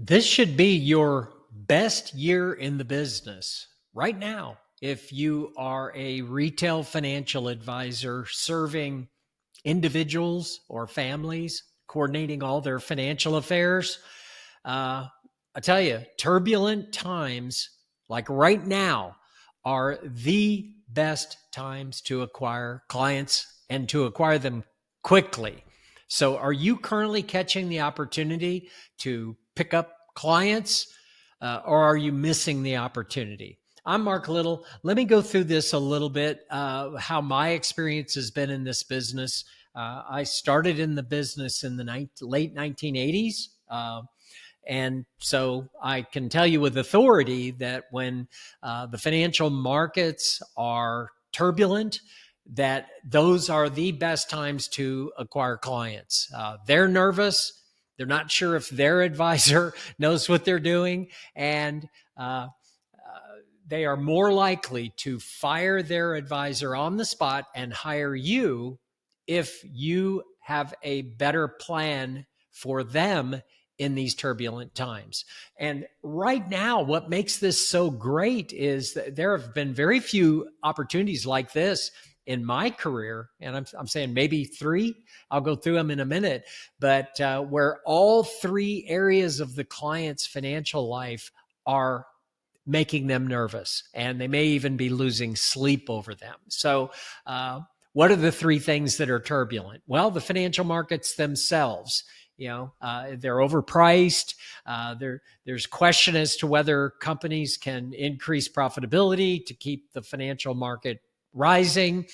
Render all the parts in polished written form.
This should be your best year in the business right now. If you are a retail financial advisor serving individuals or families, coordinating all their financial affairs, I tell you, turbulent times like right now are the best times to acquire clients and to acquire them quickly. So, are you currently catching the opportunity to pick up clients, or are you missing the opportunity? I'm Mark Little. Let me go through this a little bit, how my experience has been in this business. I started in the business in the late 1980s. And so I can tell you with authority that when the financial markets are turbulent, that those are the best times to acquire clients. They're nervous. They're not sure if their advisor knows what they're doing. And they are more likely to fire their advisor on the spot and hire you if you have a better plan for them in these turbulent times. And right now, what makes this so great is that there have been very few opportunities like this in my career. And I'm saying maybe three. I'll go through them in a minute. But where all three areas of the client's financial life are making them nervous, and they may even be losing sleep over them. So, what are the three things that are turbulent? Well, the financial markets themselves. They're overpriced. There's question as to whether companies can increase profitability to keep the financial market rising.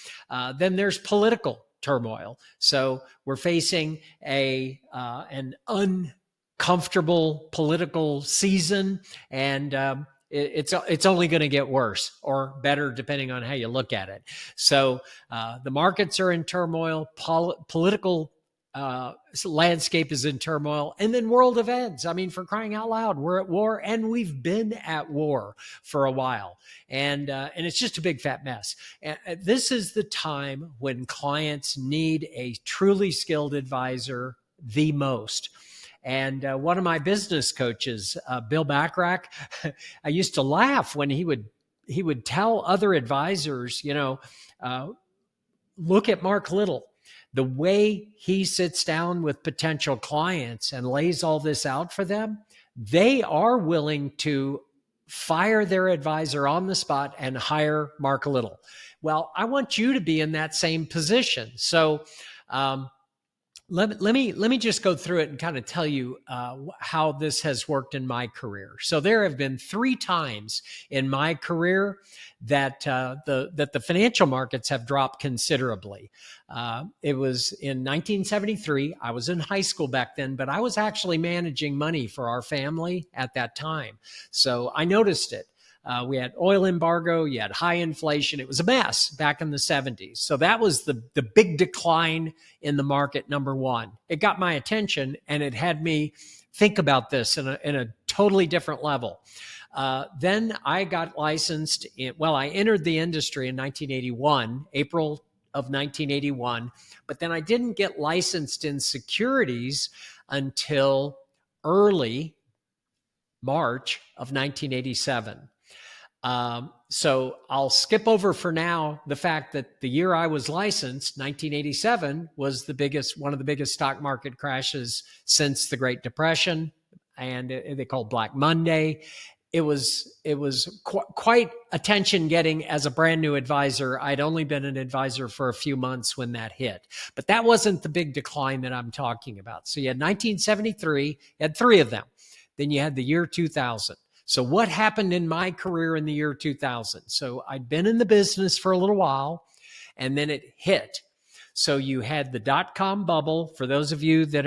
Then there's political turmoil. So we're facing an uncomfortable political season, and it's only going to get worse or better depending on how you look at it. So the markets are in turmoil, political landscape is in turmoil, and then world events. I mean, for crying out loud, we're at war, and we've been at war for a while, and it's just a big fat mess. And this is the time when clients need a truly skilled advisor the most. And one of my business coaches, Bill Backrack, I used to laugh when he would tell other advisors, look at Mark Little. The way he sits down with potential clients and lays all this out for them, they are willing to fire their advisor on the spot and hire Mark Little. Well, I want you to be in that same position. So, let me just go through it and kind of tell you how this has worked in my career. So there have been three times in my career that the financial markets have dropped considerably. It was in 1973. I was in high school back then, but I was actually managing money for our family at that time. So I noticed it. We had oil embargo, you had high inflation. It was a mess back in the 70s. So that was the big decline in the market, number one. It got my attention, and it had me think about this in a totally different level. Then I got licensed. I entered the industry in 1981, April of 1981, but then I didn't get licensed in securities until early March of 1987. So I'll skip over for now the fact that the year I was licensed, 1987, was one of the biggest stock market crashes since the Great Depression, and they called Black Monday. It was quite attention getting as a brand new advisor. I'd only been an advisor for a few months when that hit, but that wasn't the big decline that I'm talking about. So you had 1973, you had three of them. Then you had the year 2000. So what happened in my career in the year 2000? So I'd been in the business for a little while, and then it hit. So you had the dot-com bubble. For those of you that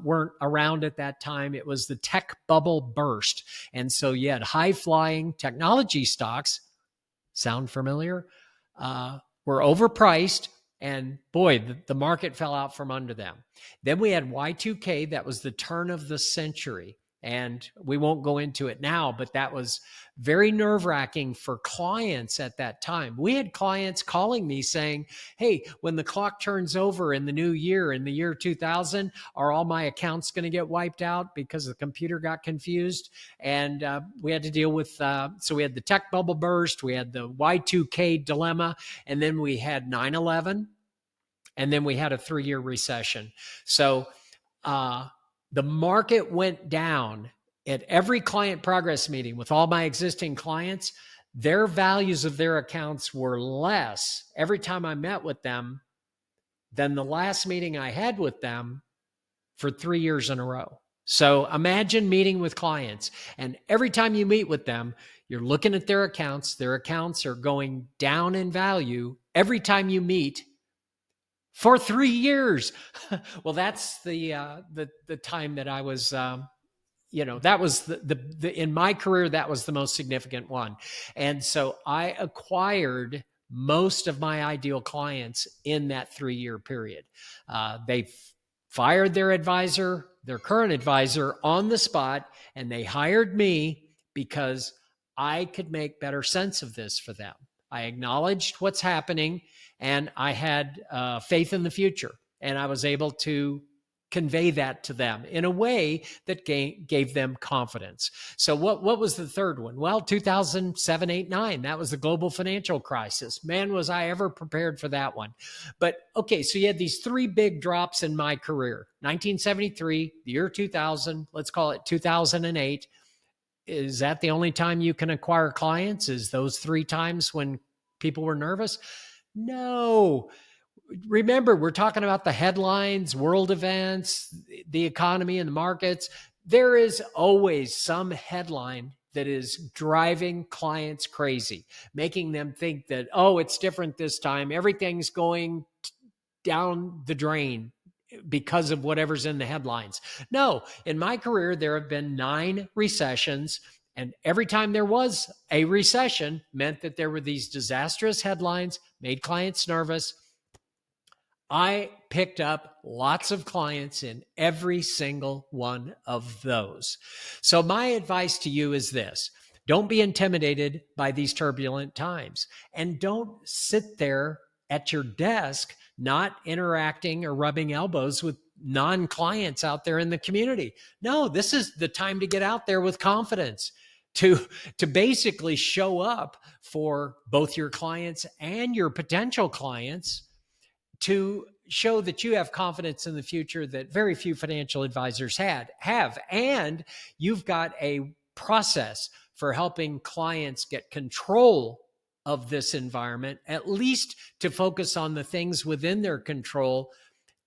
weren't around at that time, it was the tech bubble burst. And so you had high-flying technology stocks, sound familiar, were overpriced, and boy, the market fell out from under them. Then we had Y2K. That was the turn of the century. And we won't go into it now, but that was very nerve-wracking for clients at that time. We had clients calling me saying, hey, when the clock turns over in the new year, in the year 2000, are all my accounts going to get wiped out because the computer got confused? And we had to deal with, so we had the tech bubble burst, we had the Y2K dilemma, and then we had 9/11, and then we had a 3-year recession. So the market went down at every client progress meeting with all my existing clients. Their values of their accounts were less every time I met with them than the last meeting I had with them for 3 years in a row. So imagine meeting with clients, and every time you meet with them, you're looking at their accounts. Their accounts are going down in value every time you meet for 3 years. Well, that's the time that I was, that was the in my career, that was the most significant one. And so I acquired most of my ideal clients in that 3-year period. They fired their advisor, their current advisor, on the spot, and they hired me because I could make better sense of this for them. I acknowledged what's happening, and I had faith in the future, and I was able to convey that to them in a way that gave them confidence. So what was the third one? Well, 2007, 8, 9, that was the global financial crisis. Man, was I ever prepared for that one. But okay, so you had these 3 big drops in my career. 1973, the year 2000, let's call it 2008. Is that the only time you can acquire clients? Is those 3 times when people were nervous? No. Remember, we're talking about the headlines, world events, the economy and the markets. There is always some headline that is driving clients crazy, making them think that, oh, it's different this time. Everything's going down the drain because of whatever's in the headlines. No, in my career, there have been 9 recessions. And every time there was a recession meant that there were these disastrous headlines, made clients nervous. I picked up lots of clients in every single one of those. So my advice to you is this: don't be intimidated by these turbulent times, and don't sit there at your desk not interacting or rubbing elbows with non-clients out there in the community. No, this is the time to get out there with confidence, to basically show up for both your clients and your potential clients, to show that you have confidence in the future that very few financial advisors have. And you've got a process for helping clients get control of this environment, at least to focus on the things within their control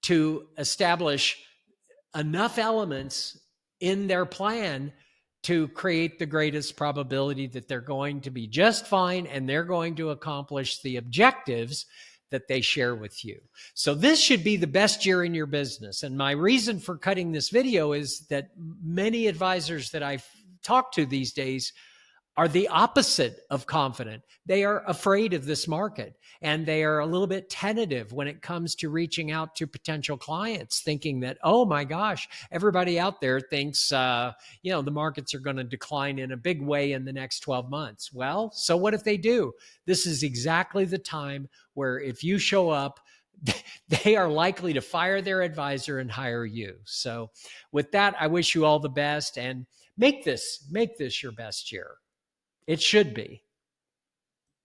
to establish enough elements in their plan to create the greatest probability that they're going to be just fine and they're going to accomplish the objectives that they share with you. So this should be the best year in your business. And my reason for cutting this video is that many advisors that I've talked to these days are the opposite of confident. They are afraid of this market, and they are a little bit tentative when it comes to reaching out to potential clients, thinking that, oh my gosh, everybody out there thinks, the markets are going to decline in a big way in the next 12 months. Well, so what if they do? This is exactly the time where if you show up, they are likely to fire their advisor and hire you. So with that, I wish you all the best, and make this your best year. It should be.